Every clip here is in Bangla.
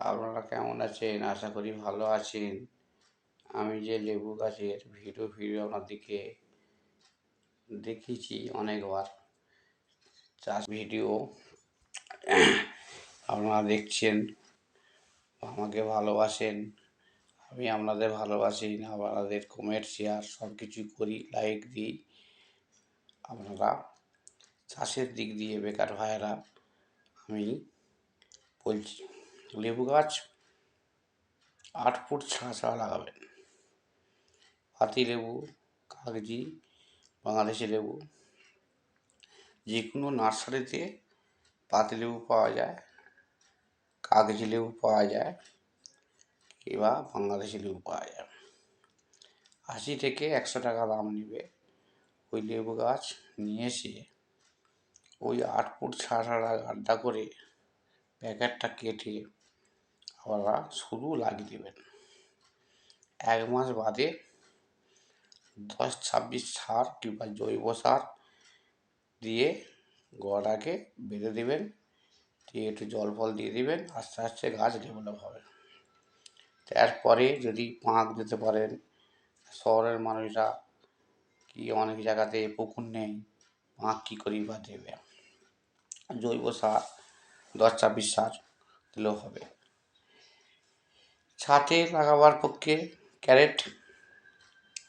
আপনারা কেমন আছেন? আশা করি ভালো আছেন। আমি যে লেবু গাছের ভিডিও আপনাদেরকে দেখিয়েছি অনেকবার, চাষ ভিডিও আপনারা দেখছেন, আমাকে ভালোবাসেন, আমি আপনাদের ভালোবাসি, আপনাদের কমেন্ট শেয়ার সব কিছুই করি, লাইক দিই। আপনারা চাষের দিক দিয়ে বেকার ভাইয়েরা আমি বলছি, লেবু গাছ 8 ফুট ছাড়া লাগাবেন। পাতি লেবু, কাগজি, বাংলাদেশি লেবু, যে কোনো নার্সারিতে পাতিলেবু পাওয়া যায়, কাগজি লেবু পাওয়া যায়, কিংবা বাংলাদেশি লেবু পাওয়া যায়। 80 থেকে 100 টাকা দাম নেবে। ওই লেবু গাছ নিয়ে এসে ওই 8 ফুট ছাড়া গাড্ডা করে প্যাকেটটা কেটে আপনারা শুধু লাগিয়ে দেবেন। 1 মাস বাদে 10-26 সার কিংবা জৈব সার দিয়ে গোড়াটাকে বেঁধে দেবেন, দিয়ে একটু জল ফল দিয়ে দেবেন, আস্তে আস্তে গাছ ডেভেলপ হবে। তারপরে যদি পাঁক দিতে পারেন, শহরের মানুষরা কি অনেক জায়গাতে পুকুর নেই, পাঁক কী করেই বা দেবে। জৈব সার 10-26 সার দিলেও হবে। ছাদে লাগাবার পক্ষে ক্যারেট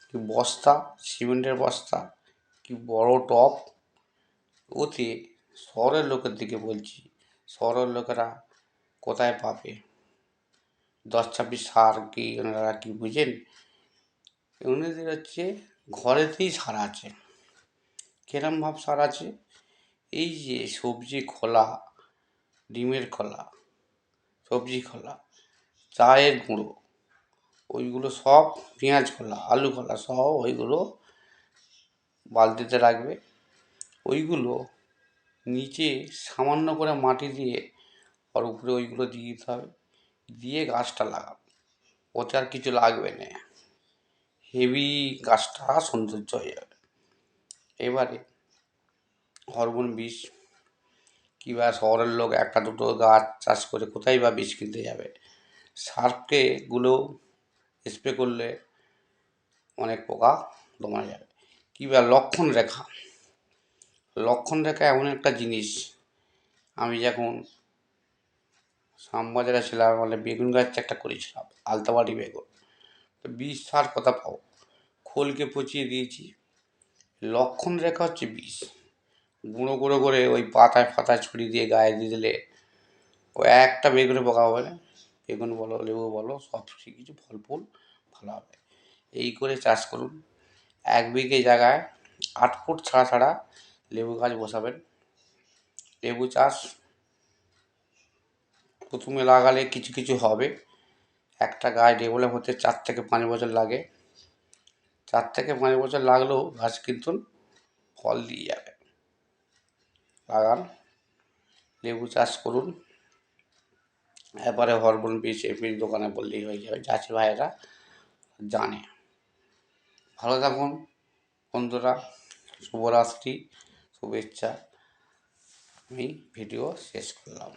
কি বস্তা, সিমেন্টের বস্তা কি বড় টব, ওতে শহরের লোকের দিকে বলছি, শহরের লোকেরা কোথায় পাবে 10-26 সার? কি ওনারা কি বুঝেন? ওনাদের হচ্ছে ঘরেতেই সার আছে। কিরম ভাব সার আছে? এই যে সবজি খোলা, ডিমের খোলা, সবজি খোলা, চায়ের গুঁড়ো, ওইগুলো সব, পেঁয়াজ খোলা, আলু খোলা সব ওইগুলো বালতিতে রাখবে। ওইগুলো নিচে সামান্য করে মাটি দিয়ে আর উপরে ওইগুলো দিয়ে দিতে হবে, দিয়ে গাছটা লাগাবে। ওতে আর কিছু লাগবে না, হেভি গাছটা সৌন্দর্য হয়ে যাবে। এবারে হরমোন বিষ, কিংবা শহরের লোক একটা দুটো গাছ চাষ করে কোথায় বা বিষ কিনতে যাবে? গুলো স্প্রে করলে অনেক পোকা দমা যাবে। কিংবা লক্ষণ রেখা এমন একটা জিনিস, আমি যখন শ্যামবাজারে ছিলাম, মানে বেগুন গাছ একটা করেছিলাম, আলতাবাড়ি বেগুন, তো বিষ সার কথা পাবো, খোলকে পচিয়ে দিয়েছি। লক্ষণ রেখা হচ্ছে বিষ, গুঁড়ো গুঁড়ো করে ওই পাতায় ফাতায় ছড়িয়ে দিয়ে গায়ে দিয়ে দিলে ও একটা বেগুনে পোকা হবে না। বেগুন বলো, লেবু বলো, সব কিছু ফল ফুল ভালো হবে। এই করে চাষ করুন। 1 বিঘে জায়গায় 8 ফুট ছাড়া লেবু গাছ বসাবেন। লেবু চাষ প্রথমে লাগালে কিছু হবে, একটা গাছ ডেভেলপ হতে 4 থেকে 5 বছর লাগে। 4 থেকে 5 বছর লাগলেও গাছ কিন্তু ফল দিয়ে যাবে। লাগান, লেবু চাষ করুন। এরপরে হরমোন বিষ এমনি দোকানে বললেই হয়ে যাবে, চাষি ভাইয়েরা জানে। ভালো থাকুন বন্ধুরা, শুভরাত্রি, শুভেচ্ছা। আমি ভিডিও শেষ করলাম।